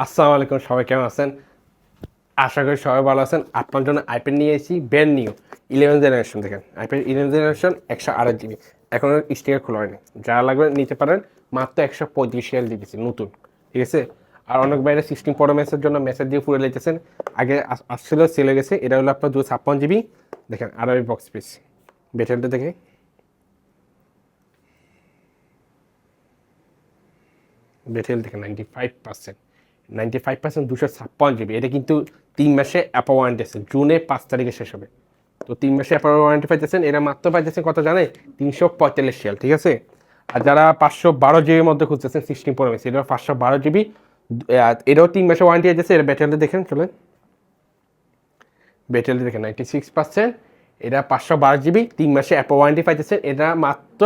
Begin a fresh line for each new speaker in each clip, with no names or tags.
আসসালামু আলাইকুম, সবাই কেমন আছেন? আশা করি সবাই ভালো আছেন। আপনার জন্য আইপ্যাড নিয়ে এসেছি ব্র্যান্ড নিউ 11 জেনারেশন। দেখেন আইপ্যাড 11 জেনারেশন 128 জিবি, এখনও স্টিকার খোলা হয়নি। যারা লাগবে নিতে পারেন, মাত্র 135 দিতেছি নতুন, ঠিক আছে? আর অনেক বাইরে 16 প্রো ম্যাক্সের জন্য মেসেজ দিয়ে পুরো লেগেছেন। আগে আসছিল, সেলে গেছে। এটা হলো আপনার 256 জিবি। দেখেন আড়াই বক্স পিস। ব্যাটারিটা দেখে ব্যাটারি দেখেন 95%, 256 জিবি। এটা কিন্তু 3 মাসে অ্যাপল ওয়ারেন্টি আছে, জুনে 5 তারিখে শেষ হবে। তো 3 মাসে অ্যাপল ওয়ারেন্টি পাইতেছেন। এরা মাত্র পাইতেছেন কত জানে? 345 ঠিক আছে? আর যারা 512 জিবির মধ্যে খুঁজতেছেন 16 প্রো ম্যাক্স, এটা 512 জিবি। এটাও 3 মাসে ওয়ারেন্টি আছে। এর ব্যাটারিটা দেখেন, চলেন ব্যাটারিটা দেখেন 96%। এটা 512 জিবি, 3 মাসে অ্যাপল ওয়ারেন্টি পাইতেছেন। এটা মাত্র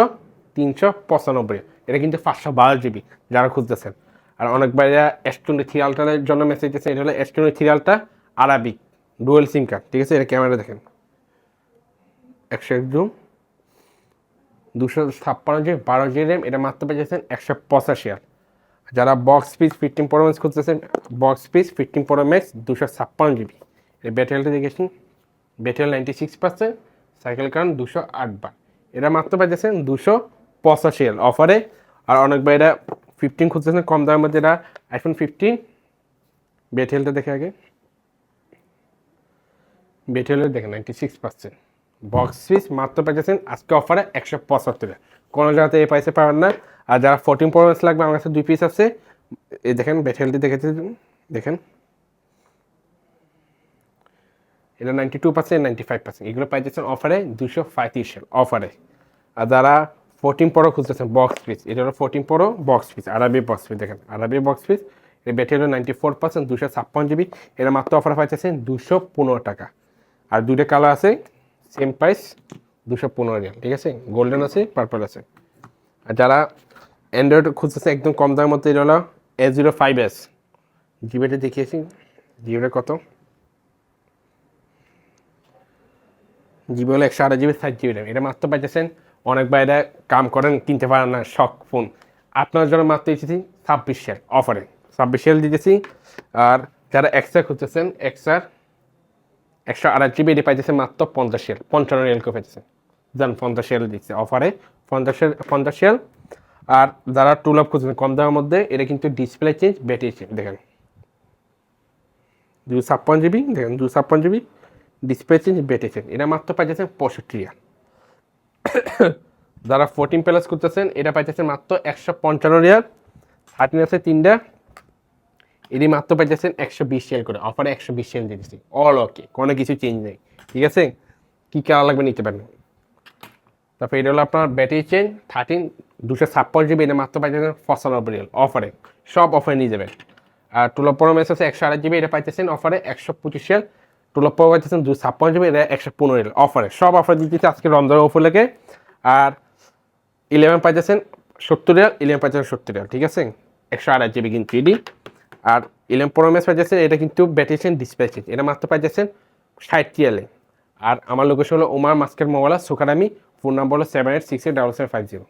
395। এটা কিন্তু 512 জিবি যারা খুঁজতেছেন। আর অনেক বাইরে S23 আলট্রার জন্য মেসেজ দিয়েছেন। এটা হলো S23 আলট্রা আরাবিক ডুয়েল সিম কার্ড, ঠিক আছে? এটা ক্যামেরা দেখেন 101 জুম, 256 জিবি, 12 জিবি র্যাম। এটা মাত্র পেয়েছেন 185। যারা বক্স পিস 15 প্রো ম্যাক্স খুঁজতেছেন, box piece 15 pro max 256 GB. এই ব্যাটারিটা দেখেছি, ব্যাটারি 96%, সাইকেল কারণ 208 বার। এটা মাত্র পাইতেছেন 285 অফারে। আর অনেক বাইরা 15 খুঁজতেছেন কম দামের মধ্যে, এটা আইফোন 15। ব্যাটারিটা দেখে আগে, ব্যাটারি দেখেন 96%। বক্স পিস মাত্র পাইতেছেন আজকে অফারে 175। কোনো জায়গাতে এই পয়সা পাবেন না। আর যারা 14 প্রো ম্যাক্স লাগবে, আমার কাছে 2 পিস আছে। এই দেখেন ব্যাটারিটি দেখেছি, দেখেন এটা 92%, 95%। এগুলো পাইতেছেন অফারে 235 অফারে। আর যারা 14 প্রো খুঁজতেছেন বক্স পিস, এটা হলো 14 প্রো বক্স পিস, আরবি বক্স পিস। দেখেন আরবি বক্স পিস, এর ব্যাটারি হলো 94%, 256 জিবি। এটা মাত্র অফারে পাইতেছেন 215 টাকা। আর দুটো কালার আছে, সেম প্রাইস, 215 রিয়াল, ঠিক আছে? গোল্ডেন আছে, পার্পল আছে। আর যারা অ্যান্ড্রয়েড খুঁজতেছে একদম কম দামের মধ্যে, এটা হলো A05s। জিবিটা দেখিয়েছি, জিবিটা কত? জিবি হলো 128 জিবি, 5 জিবি র্যাম। এটা মাত্র পাইতেছেন, অনেক বাইরে কাম করেন, কিনতে পারেন না, শখ ফোন। আপনার জন্য মাত্র দিতেছি 26 অফারে, 26 দিতেছি। আর যারা এক্সট্রা খুঁজতেছেন, এক্সট্রার 128 জিবি, এটি পাইতেছে মাত্র 55 করে পাইতেছেন। জান 50 দিচ্ছে অফারে, 50। আর যারা টুল আপ খুঁজছেন কম দামের মধ্যে, এটা কিন্তু ডিসপ্লে চেঞ্জ, ব্যাটারি চেঞ্জ। দেখেন 256 জিবি, দেখেন 256 GB, display change, battery change. এটা মাত্র পাইতেছেন 65। যারা 14 প্লাস করতেছেন, এটা পাইতেছেন মাত্র 155। 13 আছে 3টা, এটি মাত্র পাইতেছেন 120 করে অফারে, 120 দিতেছি। অল ওকে, কোনো কিছু চেঞ্জ নেই, ঠিক আছে? কী কালার লাগবে নিতে পারেন। তারপর এটা হলো আপনার ব্যাটারি চেঞ্জ 13, 256 জিবি। এটা মাত্র পাইতেছেন 95 অফারে, সব অফারে নিয়ে যাবেন। আর টুলো প্রো ম্যাক্স আছে 128 জিবি, এটা পাইতেছেন অফারে 125। টুলো প্রো পাইতেছেন 256 জিবি, এটা 115 অফারে। সব অফার দিতেছে আজকে রমজান অফার লেগে। আর 11 পাইতেছেন 70 11 পাইতেছেন 70, ঠিক আছে? 128 জিবি কিন্তু এডি। আর 11 প্রো ম্যাক্স পাইতেছেন, এটা কিন্তু ব্যাটারি চেঞ্জ, ডিসপ্লে চেঞ্জ। এটা মাত্র পাইতেছেন 60। আর আমার লোকেশন হলো ওমার মাস্কের মোবাইল সুখারামি। ফোন নাম্বার হলো 78687750।